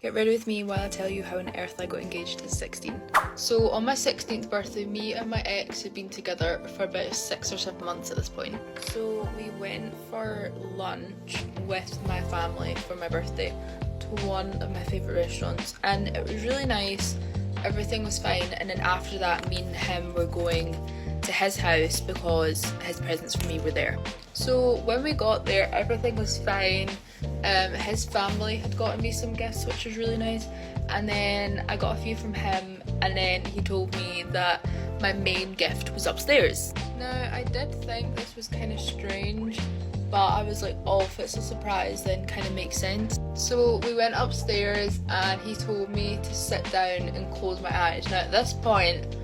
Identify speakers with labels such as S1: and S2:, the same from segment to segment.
S1: Get ready with me while I tell you how on earth I got engaged at 16. So on my 16th birthday, me and my ex had been together for about 6 or 7 months at this point. So we went for lunch with my family for my birthday to one of my favourite restaurants, and it was really nice. Everything was fine, and then after that me and him were going to his house because his presents for me were there. So when we got there, everything was fine. His family had gotten me some gifts, which was really nice, and then I got a few from him, and then he told me that my main gift was upstairs. Now I did think this was kind of strange, but I was like, oh, if it's a surprise then kind of makes sense. So we went upstairs and he told me to sit down and close my eyes. Now at this point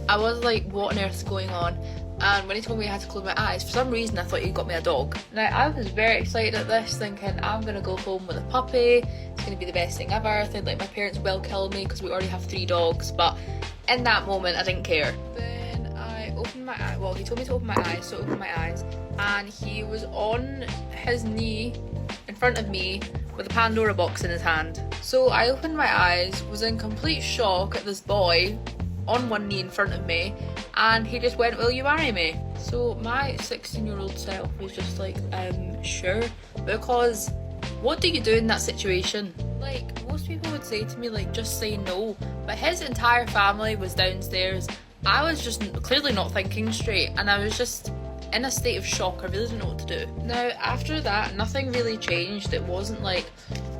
S1: I was like, what on earth is going on? And when he told me I had to close my eyes, for some reason I thought he got me a dog. Now I was very excited at this, thinking I'm gonna go home with a puppy, it's gonna be the best thing ever. I think like my parents will kill me because we already have 3 dogs, but in that moment I didn't care. Then I opened my eye, well he told me to open my eyes, so I opened my eyes, and he was on his knee in front of me with a Pandora box in his hand. So I opened my eyes, was in complete shock at this boy on one knee in front of me, and he just went, will you marry me? So my 16-year-old self was just like, sure, because what do you do in that situation? Like, most people would say to me like, just say no, but his entire family was downstairs. I was just clearly not thinking straight, and I was just in a state of shock. I really didn't know what to do. Now after that, nothing really changed. It wasn't like,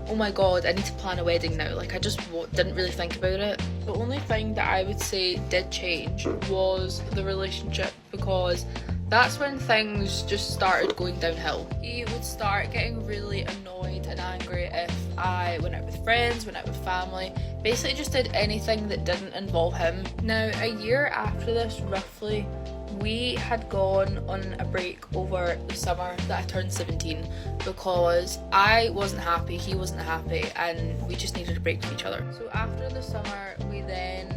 S1: oh my god, I need to plan a wedding now. Like, I just didn't really think about it. The only thing that I would say did change was the relationship, because that's when things just started going downhill. He would start getting really annoyed and angry if I went out with friends, went out with family, basically just did anything that didn't involve him. Now a year after this roughly, we had gone on a break over the summer that I turned 17 because I wasn't happy, he wasn't happy, and we just needed a break from each other. So after the summer we then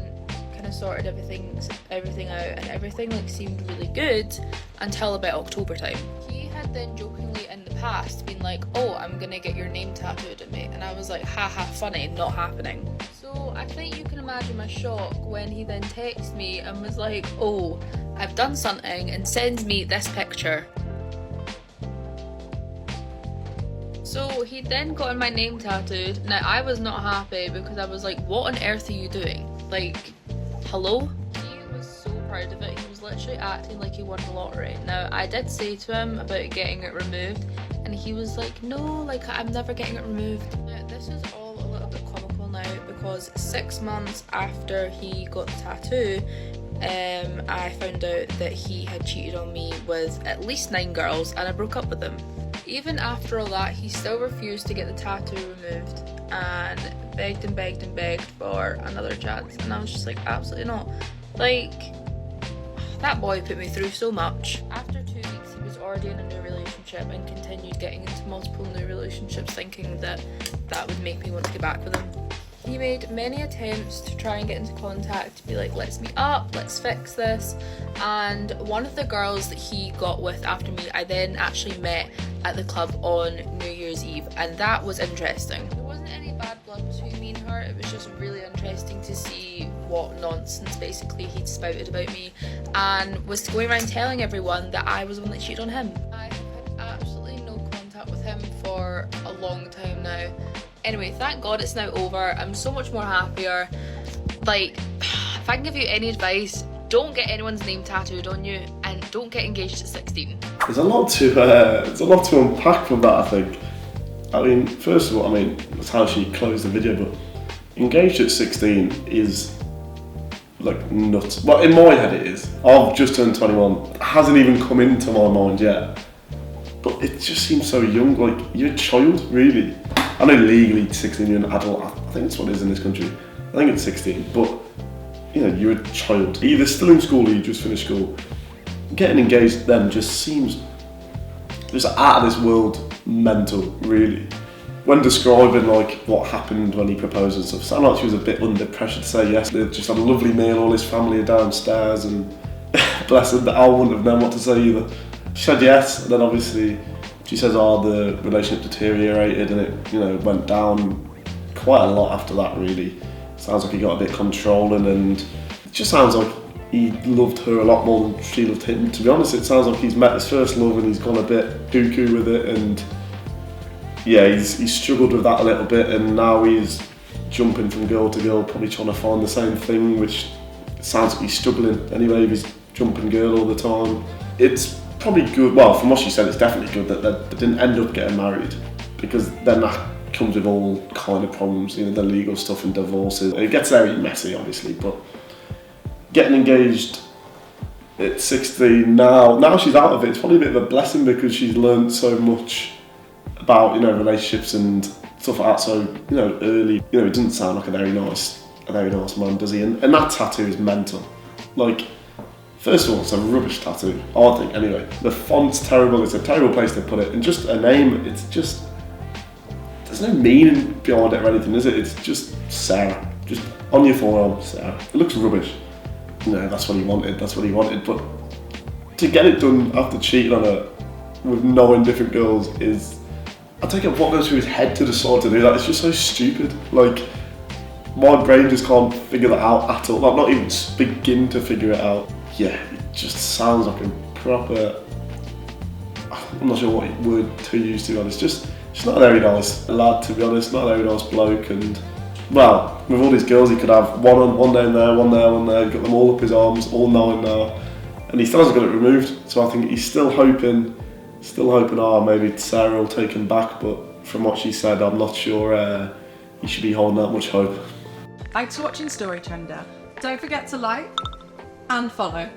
S1: kind of sorted everything out, and everything like seemed really good until about October time. He had then jokingly in the past been like, oh, I'm gonna get your name tattooed on me, and I was like, haha, funny, not happening. So I think you can imagine my shock when he then texted me and was like, oh, I've done something, and sends me this picture. So he then got my name tattooed. Now I was not happy because I was like, what on earth are you doing? Like, hello? He was so proud of it. He was literally acting like he won the lottery. Now I did say to him about getting it removed, and he was like, no, like I'm never getting it removed. Now this is all a little bit comical now because 6 months after he got the tattoo, I found out that he had cheated on me with at least 9 girls, and I broke up with him. Even after all that, he still refused to get the tattoo removed and begged and begged and begged for another chance, and I was just like, absolutely not. Like, that boy put me through so much. After 2 weeks he was already in a new relationship and continued getting into multiple new relationships, thinking that that would make me want to get back with him. He made many attempts to try and get into contact, to be like, let's meet up, let's fix this. And one of the girls that he got with after me, I then actually met at the club on New Year's Eve, and that was interesting. There wasn't any bad blood between me and her, it was just really interesting to see what nonsense basically he'd spouted about me, and was going around telling everyone that I was the one that cheated on him. I have had absolutely no contact with him for a long time now. Anyway, thank God it's now over. I'm so much more happier. Like, if I can give you any advice, don't get anyone's name tattooed on you, and don't get engaged at 16.
S2: There's a lot to unpack from that, I think. I mean, first of all, that's how she closed the video, but engaged at 16 is like nuts. Well, in my head it is. I've just turned 21. It hasn't even come into my mind yet. But it just seems so young, like you're a child, really. I know legally 16 you're an adult, I think that's what it is in this country. I think it's 16, but you know, you're a child. Either still in school or you just finished school. Getting engaged then just seems just out of this world mental, really. When describing like what happened when he proposed and stuff, sounded like she was a bit under pressure to say yes. They just had a lovely meal, all his family are downstairs, and bless her, I wouldn't have known what to say either. She said yes, and then obviously she says, the relationship deteriorated and it, went down quite a lot after that, really. Sounds like he got a bit controlling, and it just sounds like he loved her a lot more than she loved him. To be honest, it sounds like he's met his first love and he's gone a bit cuckoo with it, and yeah, he's struggled with that a little bit, and now he's jumping from girl to girl, probably trying to find the same thing, which sounds like he's struggling anyway if he's jumping girl all the time. It's probably good, well, from what she said, it's definitely good that they didn't end up getting married, because then that comes with all kind of problems, you know, the legal stuff and divorces. It gets very messy, obviously, but getting engaged at 16 now she's out of it, it's probably a bit of a blessing, because she's learned so much about, you know, relationships and stuff like that so, you know, early. You know, it doesn't sound like a very nice man, does he? And that tattoo is mental. Like, first of all, it's a rubbish tattoo, I think, anyway. The font's terrible, it's a terrible place to put it, and just a name, it's just, there's no meaning behind it or anything, is it? It's just Sarah, just on your forearm, Sarah. It looks rubbish. You know, that's what he wanted, but to get it done after cheating on her with knowing different girls is, I take it what goes through his head to decide to do that. It's just so stupid. Like, my brain just can't figure that out at all. Like, not even begin to figure it out. Yeah, it just sounds like a proper, I'm not sure what word to use, to be honest. Just not a very nice lad, to be honest. Not a very nice bloke. And well, with all these girls, he could have one down there, one there. He's got them all up his arms, all 9 now, and he still hasn't got it removed. So I think he's still hoping, maybe Sarah will take him back. But from what she said, I'm not sure he should be holding that much hope.
S3: Thanks for watching StoryTrender. Don't forget to like and follow.